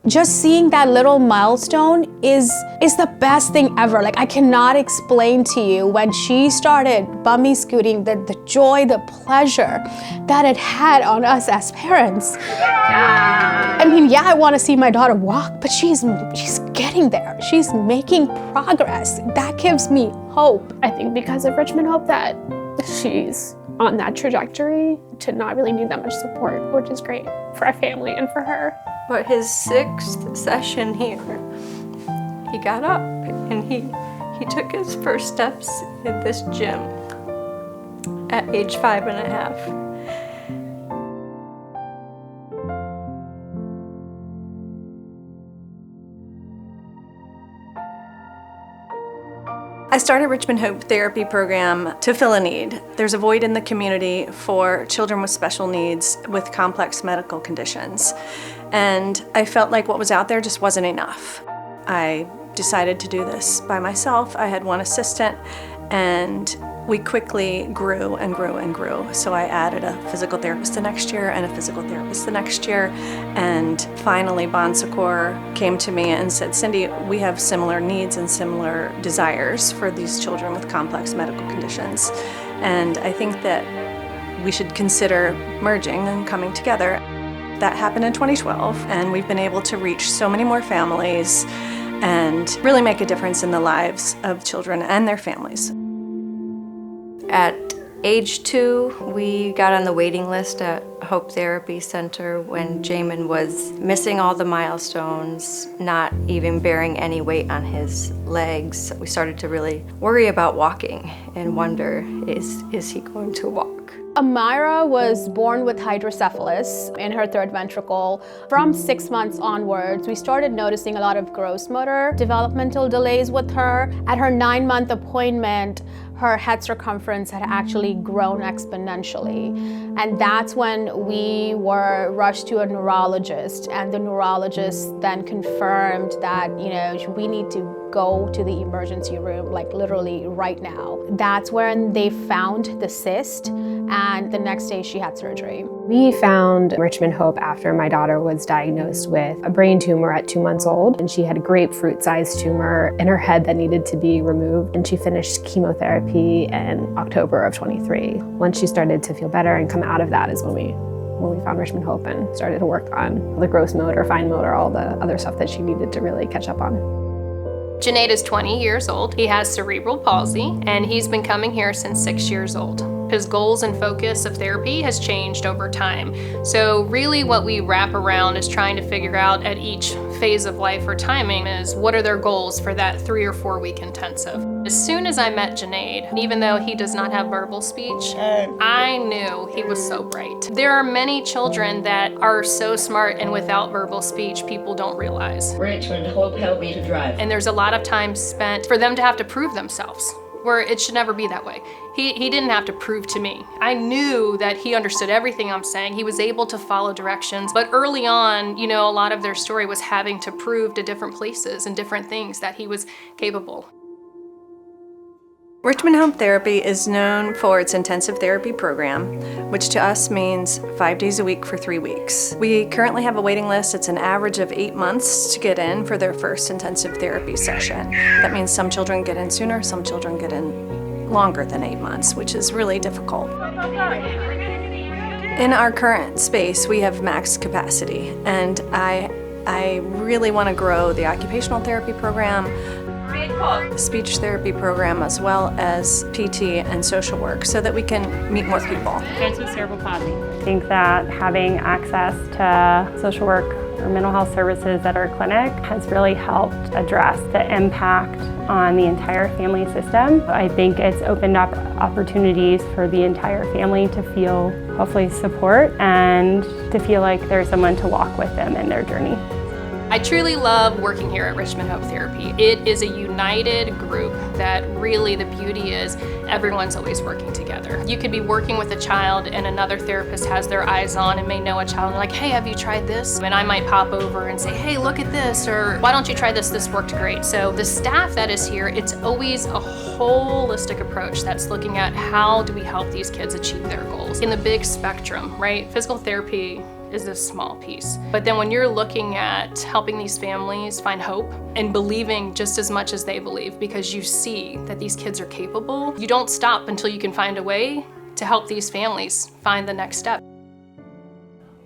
just seeing that little milestone is the best thing ever. Like, I cannot explain to you when she started bummy scooting, the joy, the pleasure that it had on us as parents. I mean, yeah, I want to see my daughter walk, but she's getting there. She's making progress. That gives me hope. I think because of Richmond Hope that she's on that trajectory to not really need that much support, which is great for our family and for her. But his 6th session here, he got up and he took his first steps in this gym at age 5.5. I started Richmond Hope Therapy Program to fill a need. There's a void in the community for children with special needs with complex medical conditions. And I felt like what was out there just wasn't enough. I decided to do this by myself. I had one assistant, and we quickly grew and grew and grew. So I added a physical therapist the next year and a physical therapist the next year. And finally, Bon Secours came to me and said, Cindy, we have similar needs and similar desires for these children with complex medical conditions. And I think that we should consider merging and coming together. That happened in 2012, and we've been able to reach so many more families and really make a difference in the lives of children and their families. At age 2, we got on the waiting list at Hope Therapy Center when Jamin was missing all the milestones, not even bearing any weight on his legs. We started to really worry about walking and wonder, is he going to walk? Amira was born with hydrocephalus in her 3rd ventricle. From 6 months onwards, we started noticing a lot of gross motor developmental delays with her. At her 9-month appointment, her head circumference had actually grown exponentially. And that's when we were rushed to a neurologist, and the neurologist then confirmed that, we need to go to the emergency room, like literally right now. That's when they found the cyst, and the next day she had surgery. We found Richmond Hope after my daughter was diagnosed with a brain tumor at 2 months old, and she had a grapefruit-sized tumor in her head that needed to be removed, and she finished chemotherapy in October of 23. Once she started to feel better and come out of that is when we found Richmond Hope and started to work on the gross motor, fine motor, all the other stuff that she needed to really catch up on. Junaid is 20 years old. He has cerebral palsy, and he's been coming here since 6 years old. His goals and focus of therapy has changed over time. So really what we wrap around is trying to figure out at each phase of life or timing is what are their goals for that 3 or 4 week intensive. As soon as I met Junaid, even though he does not have verbal speech, I knew he was so bright. There are many children that are so smart and without verbal speech people don't realize. Richmond Hope helped me to drive. And there's a lot of time spent for them to have to prove themselves, where it should never be that way. He didn't have to prove to me. I knew that he understood everything I'm saying. He was able to follow directions. But early on, a lot of their story was having to prove to different places and different things that he was capable. Richmond Hope Therapy is known for its intensive therapy program, which to us means 5 days a week for 3 weeks. We currently have a waiting list. It's an average of 8 months to get in for their first intensive therapy session. That means some children get in sooner, some children get in longer than 8 months, which is really difficult. In our current space, we have max capacity, and I really want to grow the occupational therapy program, the speech therapy program, as well as PT and social work, so that we can meet more people. Kids with cerebral palsy. I think that having access to social work or mental health services at our clinic has really helped address the impact on the entire family system. I think it's opened up opportunities for the entire family to feel, hopefully, support and to feel like there's someone to walk with them in their journey. I truly love working here at Richmond Hope Therapy. It is a united group that really the beauty is everyone's always working together. You could be working with a child and another therapist has their eyes on and may know a child and like, hey, have you tried this? And I might pop over and say, hey, look at this, or why don't you try this? This worked great. So the staff that is here, it's always a holistic approach that's looking at how do we help these kids achieve their goals in the big spectrum, right? Physical therapy is a small piece. But then when you're looking at helping these families find hope and believing just as much as they believe, because you see that these kids are capable, you don't stop until you can find a way to help these families find the next step.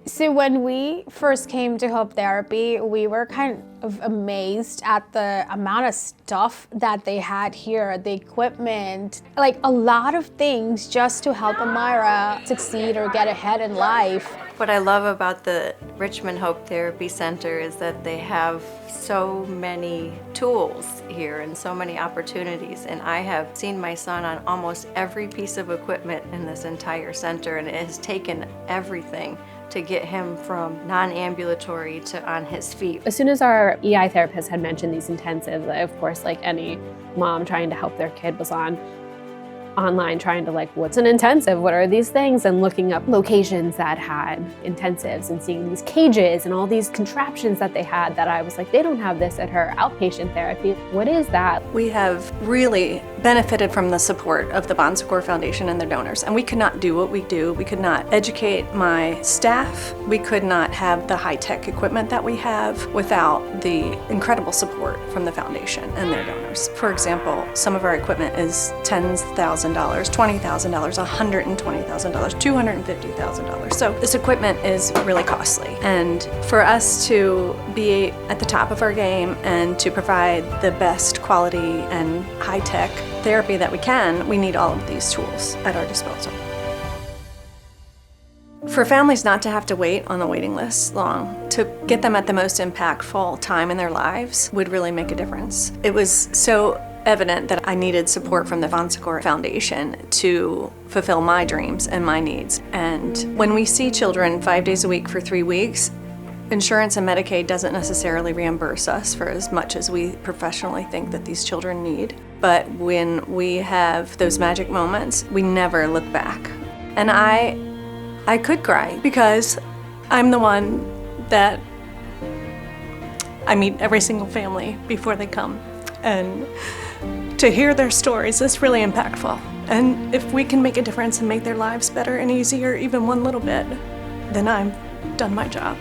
So when we first came to Hope Therapy, we were kind of amazed at the amount of stuff that they had here, the equipment, like a lot of things just to help Amira succeed or get ahead in life. What I love about the Richmond Hope Therapy Center is that they have so many tools here and so many opportunities, and I have seen my son on almost every piece of equipment in this entire center, and it has taken everything to get him from non-ambulatory to on his feet. As soon as our EI therapist had mentioned these intensives, of course, like any mom trying to help their kid was online trying to what's an intensive? What are these things? And looking up locations that had intensives and seeing these cages and all these contraptions that they had that I was like, they don't have this at her outpatient therapy. What is that? We have really benefited from the support of the Bon Secours Foundation and their donors, and we could not do what we do. We could not educate my staff. We could not have the high-tech equipment that we have without the incredible support from the foundation and their donors. For example, some of our equipment is $10,000, $20,000, $120,000, $250,000. So this equipment is really costly. And for us to be at the top of our game and to provide the best quality and high-tech therapy that we can, we need all of these tools at our disposal. For families not to have to wait on the waiting list long, to get them at the most impactful time in their lives would really make a difference. It was so evident that I needed support from the Bon Secours Foundation to fulfill my dreams and my needs. And when we see children 5 days a week for 3 weeks, insurance and Medicaid doesn't necessarily reimburse us for as much as we professionally think that these children need. But when we have those magic moments, we never look back. And I could cry because I'm the one that I meet every single family before they come. And to hear their stories is really impactful. And if we can make a difference and make their lives better and easier, even one little bit, then I've done my job.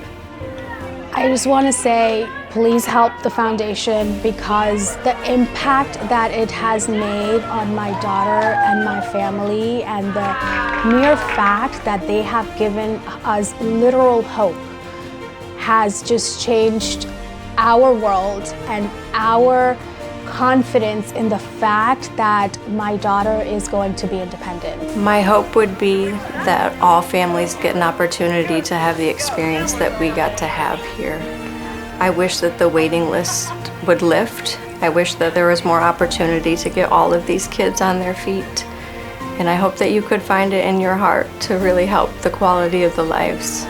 I just want to say, please help the foundation, because the impact that it has made on my daughter and my family, and the mere fact that they have given us literal hope, has just changed our world and our confidence in the fact that my daughter is going to be independent. My hope would be that all families get an opportunity to have the experience that we got to have here. I wish that the waiting list would lift. I wish that there was more opportunity to get all of these kids on their feet. And I hope that you could find it in your heart to really help the quality of the lives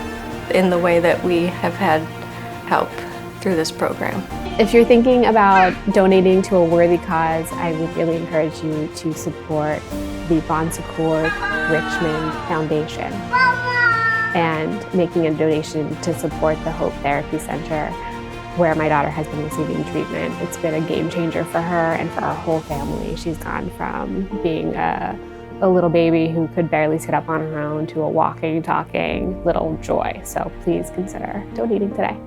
in the way that we have had help through this program. If you're thinking about donating to a worthy cause, I would really encourage you to support the Bon Secours Richmond Foundation and making a donation to support the Hope Therapy Center, where my daughter has been receiving treatment. It's been a game changer for her and for our whole family. She's gone from being a little baby who could barely sit up on her own to a walking, talking little joy. So please consider donating today.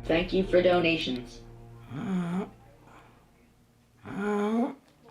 Thank you for donations.